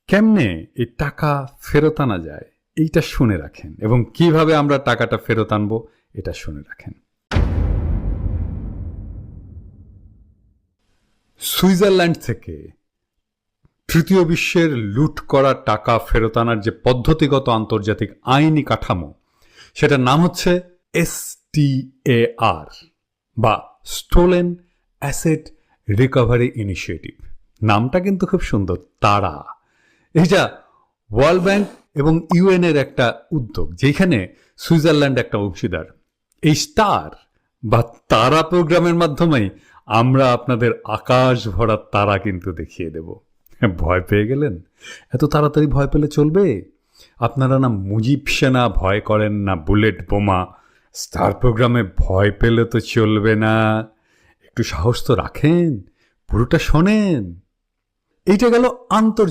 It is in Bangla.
কেমনে এই টাকা ফেরত আনা যায় এইটা শুনে রাখেন, এবং কিভাবে আমরা টাকাটা ফেরত আনবো এটা শুনে রাখেন। সুইজারল্যান্ড থেকে তৃতীয় বিশ্বের লুট করা টাকা ফেরত আনার যে পদ্ধতিগত আন্তর্জাতিক আইনি কাঠামো, সেটার নাম হচ্ছে STAR বা স্টোলেন অ্যাসেট রিকভারি ইনিশিয়েটিভ। নামটা কিন্তু খুব সুন্দর, তারা। এইটা ওয়ার্ল্ড ব্যাংক এবং UN এর একটা উদ্যোগ, যেখানে সুইজারল্যান্ড একটা অংশীদার। এই স্টার বা তারা প্রোগ্রামের মাধ্যমেই আমরা আপনাদের আকাশ ভরা তারা কিন্তু দেখিয়ে দেব। ভয় পেয়ে গেলেন? এত তাড়াতাড়ি ভয় পেলে চলবে? আপনারা না মুজিব সেনা ভয় করেন, না বুলেট বোমা। স্টার প্রোগ্রামে ভয় পেলে তো চলবে না। একটু সাহস তো রাখেন, পুরোটা শোনেন। এইটা গেল আন্তর্জাতিক